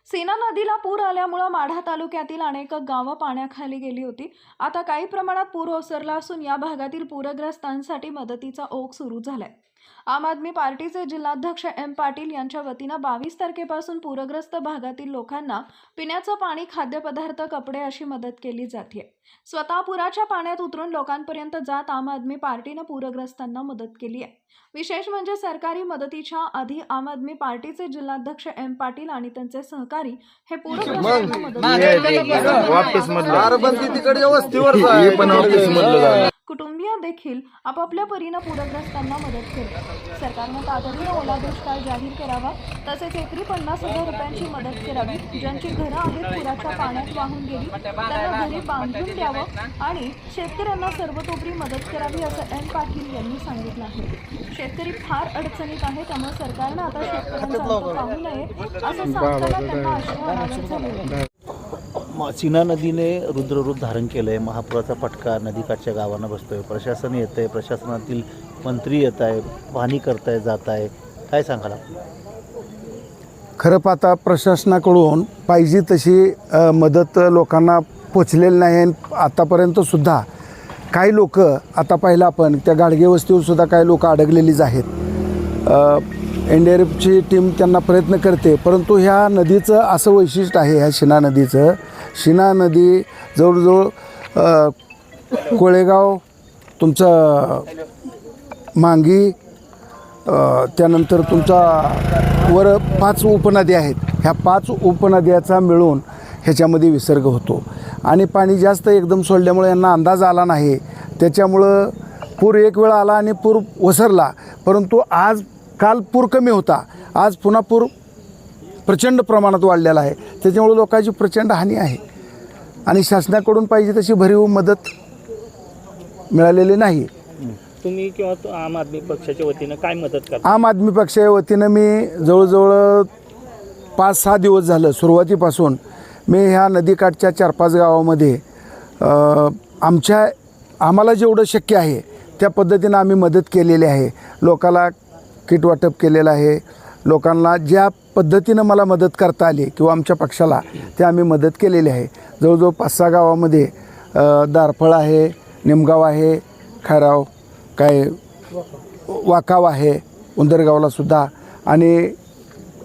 सीना नदीला पूर आल्यामुळे माढा तालुक्यातील अनेक गावं पाण्याखाली गेली होती। आता काही प्रमाणात पूर ओसरला असून या भागातील पूरग्रस्तांसाठी मदतीचा ओघ सुरू झालाय। आम आदमी पार्टीचे जिल्हाध्यक्ष एम पाटील यांच्या वतीने 22 तारखेपासून पूरग्रस्त भागातील लोकांना पिण्याचं पाणी, खाद्यपदार्थ, कपडे अशी मदत केली जाते। स्वतः पुराच्या पाण्यात उतरून लोकांपर्यंत जात आम आदमी पार्टीने पूरग्रस्तांना मदत केली आहे। विशेष म्हणजे सरकारी मदतीच्या आधी आम आदमी पार्टीचे जिल्हाध्यक्ष एम पाटील आणि त्यांचे सहकारी हे पूरग्रस्तांना मदत कुटुंबीय देखील आपापल्या परीने पूरग्रस्तांना मदत करतात। सरकारने तातडीने ओला दुष्काळ जाहीर करावा, तसेच एकरी 50,000 रुपयांची मदत करावी। ज्यांची घरं आहेत पुराच्या पाण्यात वाहून गेली त्यांना घरी बांधून द्यावं आणि शेतकऱ्यांना सर्वतोपरी मदत करावी असं एम पाटील यांनी सांगितलं आहे। शेतकरी फार अडचणीत आहे, त्यामुळे सरकारने आता शेतकऱ्यांचा अंत पाहू नये असं सांगताना त्यांना आश्वासन झाले। सीना नदीने रुद्ररूप धारण केलं आहे। महापुराचा फटका नदीकाठच्या गावांना बसतोय। प्रशासन येत आहे, प्रशासनातील मंत्री येत आहे, पाहणी करताय, जात आहे, काय सांगाल? खरं पाहता प्रशासनाकडून पाहिजे तशी मदत लोकांना पोचलेली नाही। आतापर्यंत सुद्धा काही लोक, आता पाहिलं आपण त्या गाडगे वस्तीवर सुद्धा काही लोक अडकलेलीच आहेत। NDRFची टीम त्यांना प्रयत्न करते, परंतु ह्या नदीचं असं वैशिष्ट्य आहे, ह्या शिना नदीचं, शिना नदी जवळजवळ कोळेगाव, तुमचं मांगी, त्यानंतर तुमचा वर 5 उपनद्या आहेत। ह्या 5 उपनद्याचा मिळून ह्याच्यामध्ये विसर्ग होतो आणि पाणी जास्त एकदम सोडल्यामुळे यांना अंदाज आला नाही। त्याच्यामुळं पूर एक वेळ आला आणि पूर ओसरला, परंतु काल पूर कमी होता, आज पुन्हा पूर प्रचंड प्रमाणात वाढलेला आहे। त्याच्यामुळे लोकांची प्रचंड हानी आहे आणि शासनाकडून पाहिजे तशी भरीव मदत मिळालेली नाही। तुम्ही किंवा आम आदमी पक्षाच्या वतीनं काय मदत करता? आम आदमी पक्षाच्या वतीनं मी जवळजवळ 5-6 दिवस झालं सुरुवातीपासून मी ह्या नदीकाठच्या 4-5 गावामध्ये आम्हाला जेवढं शक्य आहे त्या पद्धतीनं आम्ही मदत केलेली आहे। लोकाला किट वाटप केलेलं आहे। लोकांना ज्या पद्धतीनं मला मदत करता आली किंवा आमच्या पक्षाला ते आम्ही मदत केलेली आहे। जवळजवळ 5-6 गावामध्ये दारफळ आहे, निमगाव आहे, खैराव, वाकाव आहे, उंदरगावलासुद्धा, आणि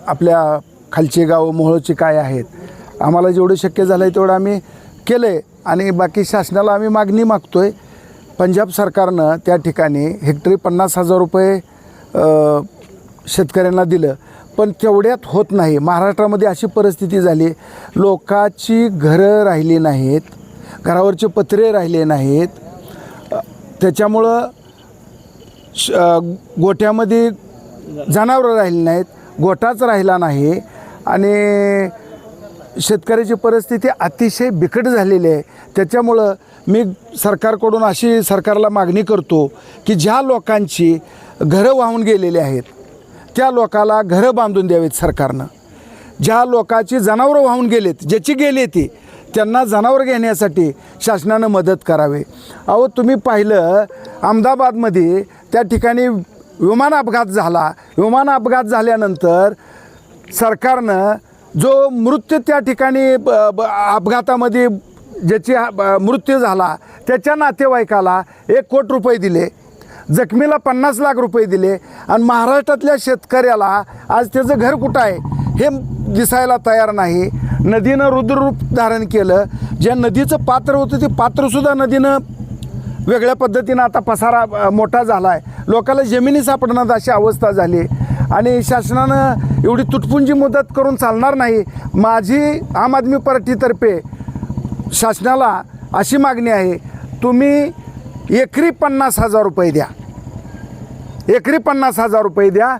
आपल्या खालचे गाव मोहोळची काय आहेत। आम्हाला जेवढं शक्य झालं आहे तेवढं आम्ही केलं आहे आणि बाकी शासनाला आम्ही मागणी मागतो आहे। पंजाब सरकारनं त्या ठिकाणी हेक्टरी 50,000 रुपये शेतकऱ्यांना दिलं, पण तेवढ्यात होत नाही। महाराष्ट्रामध्ये अशी परिस्थिती झाली, लोकांची घरं राहिली नाहीत, घरावरचे पत्रे राहिले नाहीत, त्याच्यामुळं गोठ्यामध्ये जनावरं राहिली नाहीत, गोठाच राहिला नाही आणि शेतकऱ्याची परिस्थिती अतिशय बिकट झालेली आहे। त्याच्यामुळं मी सरकारकडून अशी सरकारला मागणी करतो की ज्या लोकांची घरं वाहून गेलेली आहेत त्या लोकाला घरं बांधून द्यावीत सरकारनं। ज्या लोकांची जनावरं वाहून गेलेत, ज्याची गेली ती, त्यांना जनावर घेण्यासाठी शासनानं मदत करावी। अहो तुम्ही पाहिलं अहमदाबादमध्ये त्या ठिकाणी विमान अपघात झाला। विमान अपघात झाल्यानंतर सरकारनं जो मृत्यू त्या ठिकाणी अपघातामध्ये ज्याची मृत्यू झाला त्याच्या नातेवाईकाला 1 कोटी रुपये दिले, जखमीला 50 लाख रुपये दिले आणि महाराष्ट्रातल्या शेतकऱ्याला आज त्याचं घर कुठं आहे हे दिसायला तयार नाही। नदीनं रुद्ररूप धारण केलं। ज्या नदीचं पात्र होतं ते पात्रसुद्धा नदीनं वेगळ्या पद्धतीनं आता पसारा मोठा झाला आहे। लोकांना जमिनी सापडण्यात अशी अवस्था झाली आणि शासनानं एवढी तुटपुंजी मदत करून चालणार नाही। माझी आम आदमी पार्टीतर्फे शासनाला अशी मागणी आहे, तुम्ही एकरी 50,000 रुपये द्या, एकरी 50,000 रुपये द्या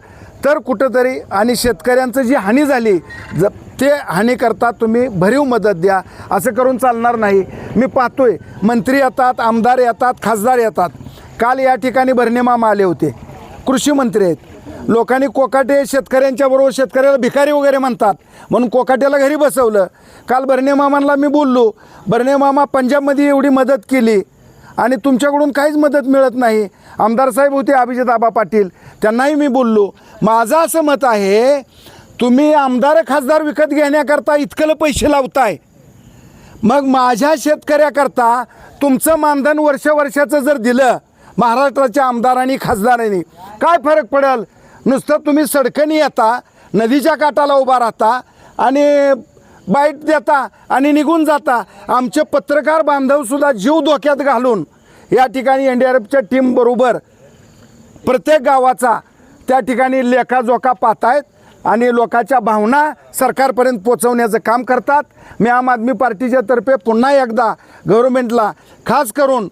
तर कुठंतरी, आणि शेतकऱ्यांचं जी हानी झाली ते हानीकरता तुम्ही भरीव मदत द्या। असं करून चालणार नाही। मी पाहतोय मंत्री येतात, आमदार येतात, खासदार येतात। काल या ठिकाणी भरणे मामा आले होते, कृषी मंत्री आहेत। लोकांनी कोकाटे शेतकऱ्यांच्या बरोबर, शेतकऱ्याला भिकारी वगैरे म्हणतात म्हणून कोकाट्याला घरी बसवलं। काल भरणे मामांना मी बोललो, भरणे मामा पंजाबमध्ये एवढी मदत केली आणि तुमच्याकडून काहीच मदत मिळत नाही। आमदार साहेब होते अभिजित आबा पाटील, त्यांनाही मी बोललो। माझं असं मत आहे तुम्ही आमदार खासदार विकत घेण्याकरता इतकं पैसे लावताय, मग माझ्या शेतकऱ्याकरता तुमचं मानधन वर्षाचं जर दिलं महाराष्ट्राच्या आमदारांनी खासदारांनी, काय फरक पडेल? नुसतं तुम्ही सडकणी येता, नदीच्या काठाला उभा राहता आणि बाईट देता आणि निघून जाता. आमचे पत्रकार बांधवसुद्धा जीव धोक्यात घालून या ठिकाणी NDRFच्या टीमबरोबर प्रत्येक गावाचा त्या ठिकाणी लेखाजोखा पाहतायत आणि लोकांच्या भावना सरकारपर्यंत पोचवण्याचं काम करतात. मी आम आदमी पार्टीच्या तर्फे पुन्हा एकदा गव्हर्नमेंटला, खास करून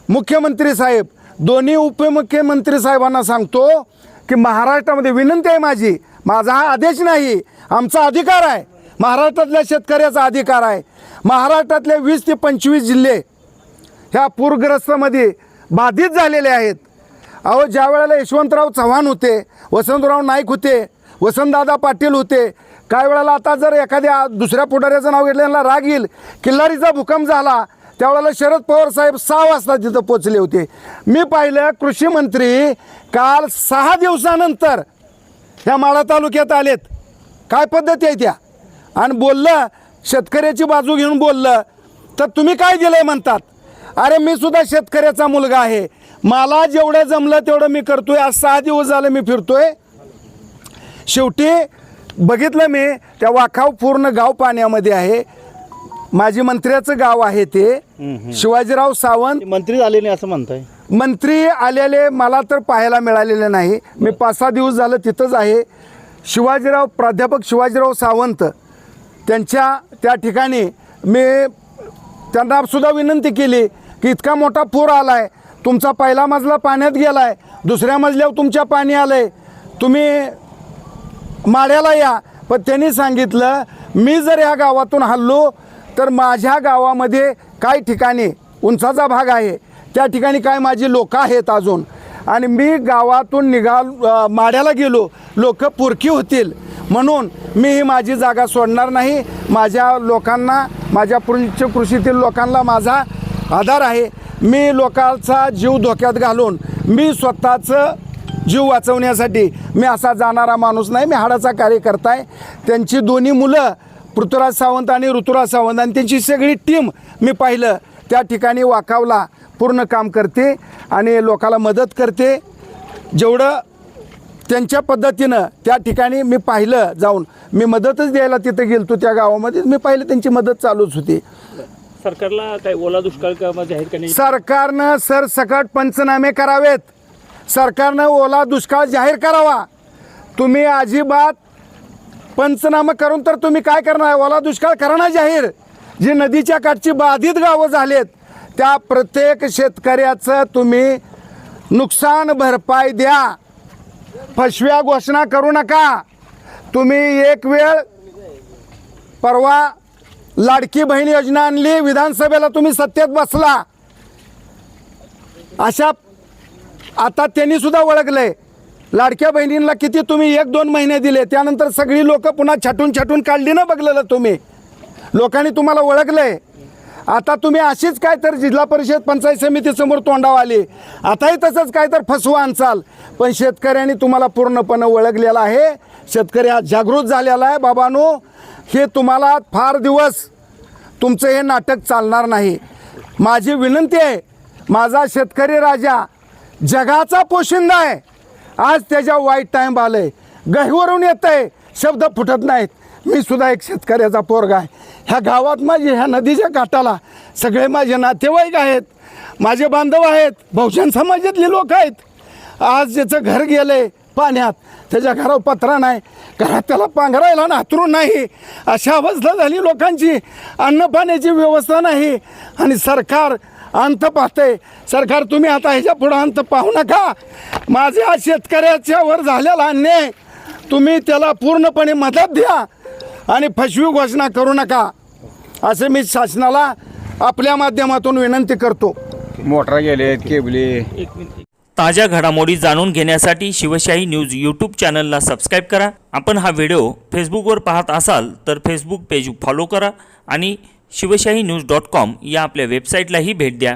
मुख्यमंत्री साहेब, दोन्ही उपमुख्यमंत्री साहेबांना सांगतो की महाराष्ट्रामध्ये विनंती आहे माझा हा आदेश नाही, आमचा अधिकार आहे, महाराष्ट्रातल्या शेतकऱ्याचा अधिकार आहे. महाराष्ट्रातले 20 ते 25 जिल्हे ह्या पूरग्रस्तमध्ये बाधित झालेले आहेत. अहो, ज्या वेळेला यशवंतराव चव्हाण होते, वसंतराव नाईक होते, वसंतदादा पाटील होते, काही वेळेला आता जर एखाद्या दुसऱ्या पुढाऱ्याचं नाव घेतल्याला राग येईल, किल्लारीचा भूकंप झाला त्यावेळेला शरद पवार साहेब 6 वाजता तिथं पोचले होते. मी पाहिलं कृषी मंत्री काल 6 दिवसानंतर ह्या माढा तालुक्यात आलेत. काय पद्धती आहे त्या? आणि बोललं, शेतकऱ्याची बाजू घेऊन बोललं तर तुम्ही काय दिलं आहे म्हणतात. अरे मी सुद्धा शेतकऱ्याचा मुलगा आहे, मला जेवढं जमलं तेवढं मी करतोय. आज 6 दिवस झाले मी फिरतोय. शेवटी बघितलं मी त्या वाखाव पूर्ण गाव पाण्यामध्ये आहे. माजी मंत्र्याचं गाव आहे ते, शिवाजीराव सावंत मंत्री आले नाही असं म्हणताय? मंत्री आलेले मला तर पाहायला मिळालेले नाही. मी 5-6 दिवस झालं तिथंच आहे. प्राध्यापक शिवाजीराव सावंत त्यांच्या त्या ठिकाणी मी त्यांना सुद्धा विनंती केली की इतका मोठा पूर आला आहे, तुमचा पहिला मजला पाण्यात गेला आहे, दुसऱ्या मजल्यावर तुमच्या पाणी आलं आहे, तुम्ही माड्याला या. पण त्यांनी सांगितलं मी जर या गावातून हल्लो तर माझ्या गावामध्ये काही ठिकाणी उंचाचा भाग आहे, त्या ठिकाणी काय माझी लोकं आहेत अजून, आणि मी गावातून माड्याला गेलो लोक पुरकी होतील, म्हणून मी ही माझी जागा सोडणार नाही. माझ्या लोकांना, माझ्या कृषीतील लोकांना माझा आधार आहे. मी लोकांचा जीव धोक्यात घालून मी स्वतःचं जीव वाचवण्यासाठी मी असा जाणारा माणूस नाही. मी हाडाचा कार्यकर्ता आहे. त्यांची दोन्ही मुलं पृथ्वीराज सावंत आणि ऋतुराज सावंत आणि त्यांची सगळी टीम मी पाहिलं त्या ठिकाणी वाकावला पूर्ण काम करते आणि लोकाला मदत करते. जेवढं त्यांच्या पद्धतीनं त्या ठिकाणी मी पाहिलं जाऊन, मी मदतच द्यायला तिथं गेलतो त्या गावामध्ये, मी पाहिलं त्यांची मदत चालूच होती. सरकारला काय ओला दुष्काळ जाहीर करणे, सरकारनं सरसकट पंचनामे करावेत. सरकारनं ओला दुष्काळ जाहीर करावा. तुम्ही अजिबात पंचनामा करून तर तुम्ही काय करणार? ओला दुष्काळ करा ना जाहीर. जी नदीच्या काठची बाधित गावं झालेत त्या प्रत्येक शेतकऱ्याचं तुम्ही नुकसान भरपाई द्या. फसव्या घोषणा करू नका. तुम्ही एक वेळ परवा लाडकी बहीण योजना आणली, विधानसभेला तुम्ही सत्तेत बसला, अशा आता त्यांनी सुद्धा ओळखलंय. लाडक्या बहिणींना किती तुम्ही 1-2 महिने दिले, त्यानंतर सगळी लोक पुन्हा छाटून काढली ना बघलेलं तुम्ही. लोकांनी तुम्हाला ओळखलंय. आता तुम्ही अशीच काय तर जिल्हा परिषद पंचायत समितीसमोर तोंडावर आली, आताही तसंच काय तर फसवा आणचाल. पण शेतकऱ्यांनी तुम्हाला पूर्णपणे ओळखलेलं आहे. शेतकरी हा जागृत झालेला आहे. बाबांनो, हे तुम्हाला फार दिवस तुमचं हे नाटक चालणार नाही. माझी विनंती आहे, माझा शेतकरी राजा जगाचा पोशिंदा आहे. आज त्याच्या वाईट टाईम आलंय, गहिवरून येत आहे, शब्द फुटत नाहीत. मी सुद्धा एक शेतकऱ्याचा पोरगा आहे. ह्या गावात माझे, ह्या नदीच्या काठाला सगळे माझे नातेवाईक आहेत, माझे बांधव आहेत, बहुजन समाजातले लोक आहेत. आज ज्याचं घर गेलंय पाण्यात, त्याच्या घरावर पत्रा नाही, घरात त्याला पांघरायला नातरून नाही, अशा अवस्था झाली लोकांची. अन्न पाण्याची व्यवस्था नाही आणि सरकार अंत पाहतंय. सरकार तुम्ही आता ह्याच्या पुढं अंत पाहू नका. माझ्या शेतकऱ्याच्यावर झालेला अन्याय तुम्ही त्याला पूर्णपणे मदत द्या आणि फसवी घोषणा करू नका, असे मी शासनाला आपल्या माध्यमातून विनंती करतो. मोटरा गेले, केबले. ताज्या घडामोडी जाणून घेण्यासाठी शिवशाही न्यूज यूट्यूब चॅनलला सबस्क्राईब करा. आपण हा व्हिडिओ फेसबुकवर पाहत असाल तर फेसबुक पेज फॉलो करा आणि शिवशाही न्यूज.com या आपल्या वेबसाईटलाही भेट द्या.